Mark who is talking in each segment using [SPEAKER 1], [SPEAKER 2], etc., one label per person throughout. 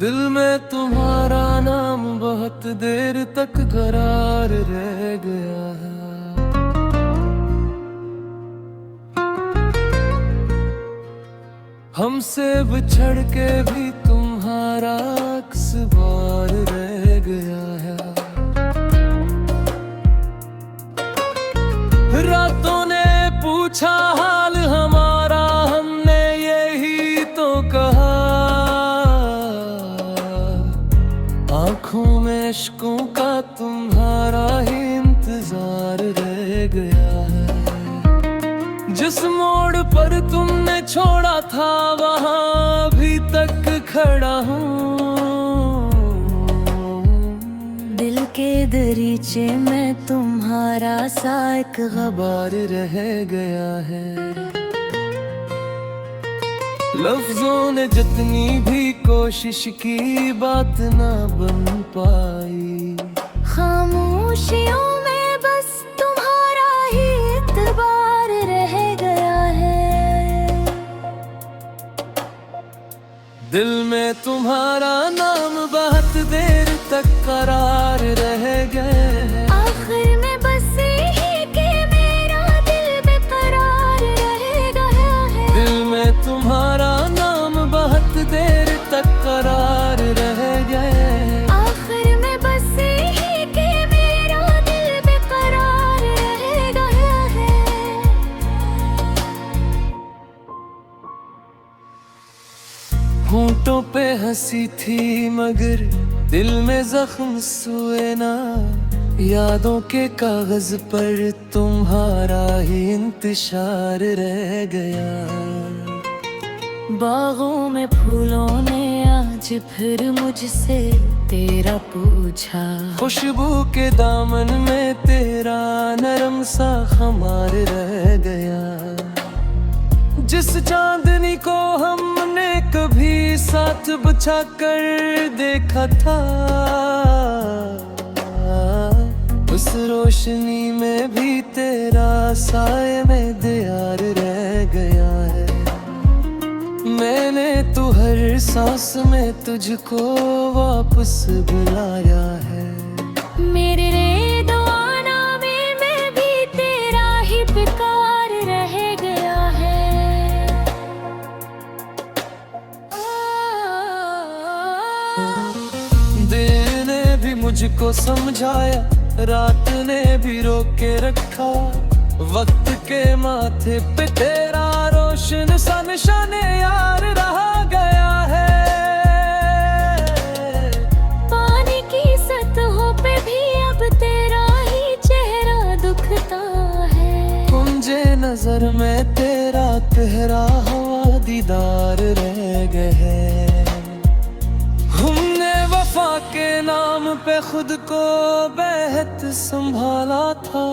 [SPEAKER 1] दिल में तुम्हारा नाम बहुत देर तक करार रह गया है। हमसे बिछड़ के भी तुम्हारा अक्स बार रह गया है। रातों ने पूछा हाल हमारा, हमने यही तो कहा। आँखों में इश्कों का तुम्हारा ही इंतजार रह गया है। जिस मोड़ पर तुमने छोड़ा था वहाँ अभी तक खड़ा हूँ।
[SPEAKER 2] दिल के दरीचे में तुम्हारा सा एक
[SPEAKER 1] गबार रह गया है। लफ्जों ने जितनी भी कोशिश की बात ना बन पाई।
[SPEAKER 2] खामोशियों में बस तुम्हारा ही इतबार रह गया है।
[SPEAKER 1] दिल में तुम्हारा नाम बहुत देर तक करार रह गए हैं।
[SPEAKER 2] आखिर में बस यही कि मेरा दिल बेकरार रह गया है।
[SPEAKER 1] दिल में तुम्हारा नाम बहुत देर तक करार रह गए हैं।
[SPEAKER 2] आखिर में बस यही कि मेरा दिल बेकरार रह गया है।
[SPEAKER 1] होंठों पे हंसी थी मगर दिल में जख्म सोए ना। यादों के कागज पर तुम्हारा ही इंतशार रह गया।
[SPEAKER 2] बागों में फूलों ने आज फिर मुझसे तेरा पूछा।
[SPEAKER 1] खुशबू के दामन में तेरा नरम सा खमार रह गया। जिस चांदनी को हमने कभी साथ बिछा कर देखा था, उस रोशनी में भी तेरा साए में दियार रह गया है। मैंने तो हर सांस में तुझको वापस बुलाया है।
[SPEAKER 2] मेरे रे दुआना में भी तेरा ही पुकार रह गया है।
[SPEAKER 1] दिन ने भी मुझको समझाया, रात ने भी रोक के रखा। वक्त के माथे पे तेरा रोशन सा निशान यार रहा गया है।
[SPEAKER 2] पानी की सतहों पे भी अब तेरा ही चेहरा दुखता है।
[SPEAKER 1] कुंजे नजर में तेरा तेरा हवा दीदार रह गए। हमने वफा के नाम पे खुद को बेहद संभाला था,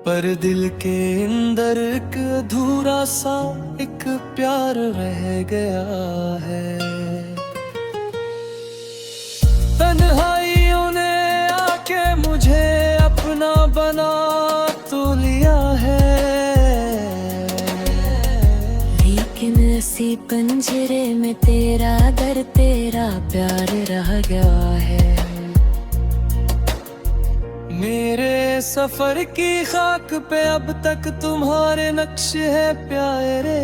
[SPEAKER 1] पर दिल के अंदर एक अधूरा सा एक प्यार रह गया है। तन्हाइयों ने आके मुझे अपना बना तो लिया है,
[SPEAKER 2] लेकिन इसी पंजरे में तेरा दर तेरा प्यार रह गया है।
[SPEAKER 1] मेरे सफर की खाक पे अब तक तुम्हारे नक्श है प्यारे।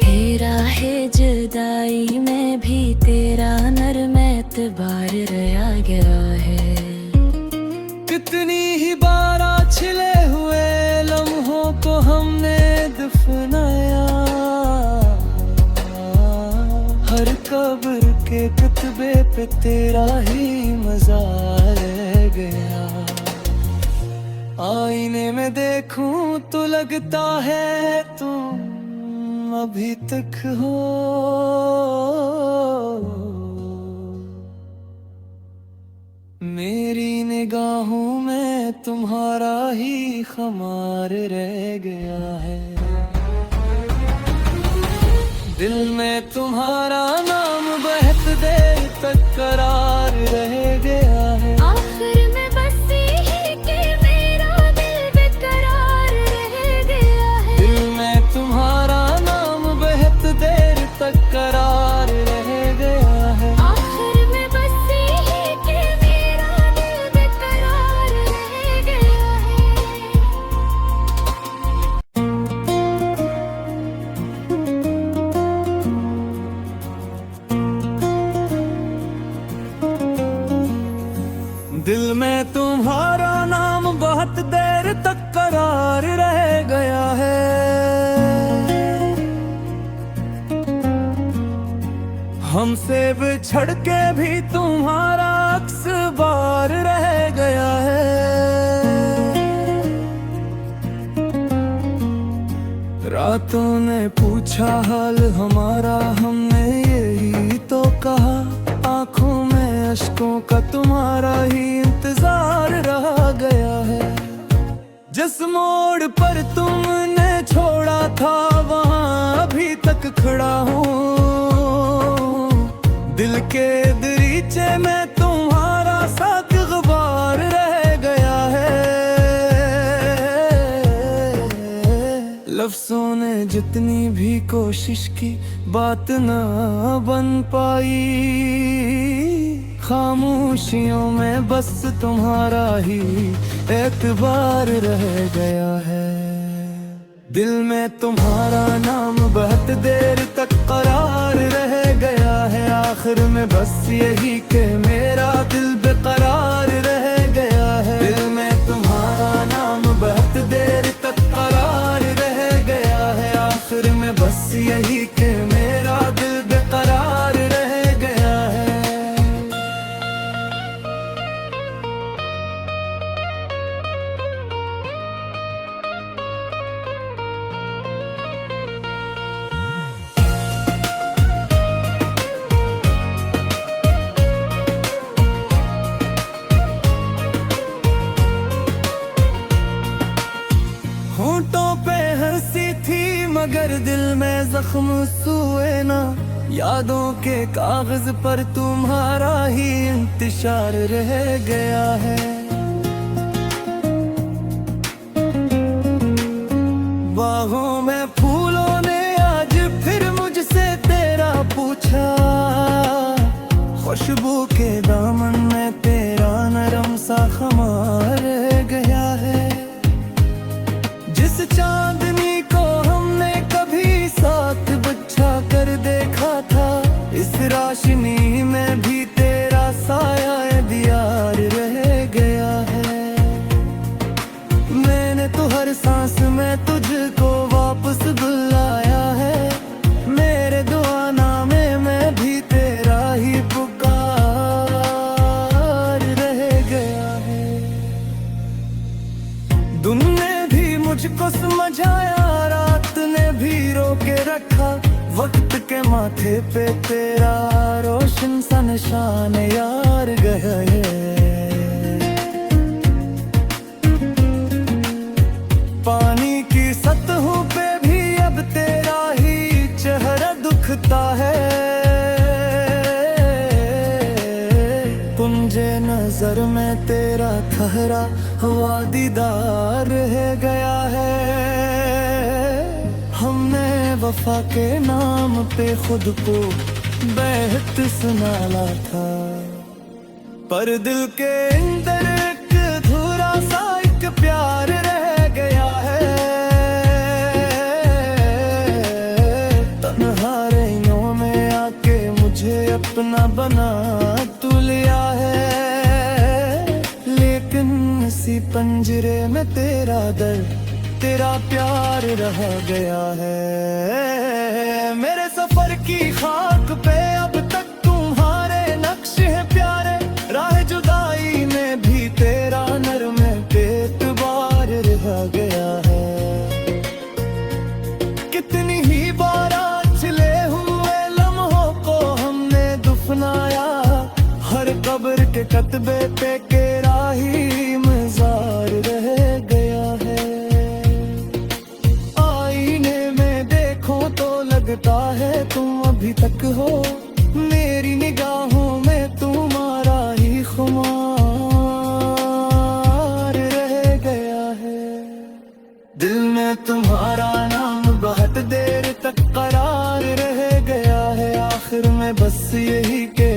[SPEAKER 2] हेरा है जुदाई में भी तेरा नरम एतबार रह गया है।
[SPEAKER 1] कितनी ही बार छिले हुए लम्हों को हमने दफनाया। हर कब्र के कुतबे पे तेरा ही मज़ार रह गया। आईने में देखूं तो लगता है तुम अभी तक हो। मेरी निगाहों में तुम्हारा ही खमार रह गया है। दिल में तुम्हारा नाम बहुत देर तक करार रह गया है।
[SPEAKER 2] आखिर में बस यही कि मेरा दिल बेकरार रह गया है।
[SPEAKER 1] दिल में तुम्हारा हमसे बिछड़ के भी तुम्हारा अक्स बार रह गया है। रातों ने पूछा हाल हमारा, हमने यही तो कहा। आंखों में अश्कों का तुम्हारा ही इंतजार रह गया है। जिस मोड़ पर तुमने छोड़ा था वहां अभी तक खड़ा हूँ। दिल के दरीचे में तुम्हारा साथ गुबार रह गया है। लफ्जों ने जितनी भी कोशिश की बात ना बन पाई। खामोशियों में बस तुम्हारा ही एतबार रह गया है। दिल में तुम्हारा नाम बहुत देर तक करार रह गया है। आखिर में बस यही कि मेरा दिल बेकरार रह गया है। दिल में तुम्हारा नाम बहुत देर तक करार रह गया है। आखिर में बस यही कि मेरा दिल बेकरार रह गया है। होंठों पे हंसी थी मगर दिल में जख्म सुए ना। यादों के कागज पर तुम्हारा ही इंतशार रह गया है। बाहों में फूलों ने आज फिर मुझसे तेरा पूछा। खुशबू के दामन में तेरा नरम सा खमार रह गया है। जिस चांदनी को हमने कभी साथ बिछा कर देखा था, इस रोशनी में भी तेरा साया दियार रह गया है। मैंने तो हर सांस में तुझको वापस बुलाया है। मेरे दुआनामे में भी तेरा ही पुकार रह गया है। दुनिया मुझको समझाया, रात ने भी रोके रखा। वक्त के माथे पे तेरा रोशन सा निशान यार गया है। पानी की सतहों पे भी अब तेरा ही चेहरा दुखता है। कुंजे नजर में तेरा ठहरा हुआ दीदार रह गया है। हमने वफा के नाम पे खुद को बेहद सुनाला था, पर दिल के अंदर एक अधूरा सा एक प्यार रह गया है। तन्हा राहों में आके मुझे अपना बना तू लिया है। इसी पंजरे में तेरा दर्द, तेरा प्यार रह गया है। मेरे सफर की खाक पे अब तक तुम्हारे नक्श है प्यारे। राह जुदाई में भी तेरा नरम बेतबार रह गया है। कितनी ही बार छिले हुए लम्हों को हमने दफनाया। हर कब्र के कतबे पे तेरा ही मज़ार रह गया है। आईने में देखो तो लगता है तुम अभी तक हो। मेरी निगाहों में तुम्हारा ही खुमार रह गया है। दिल में तुम्हारा नाम बहुत देर तक करार रह गया है। आखिर में बस यही के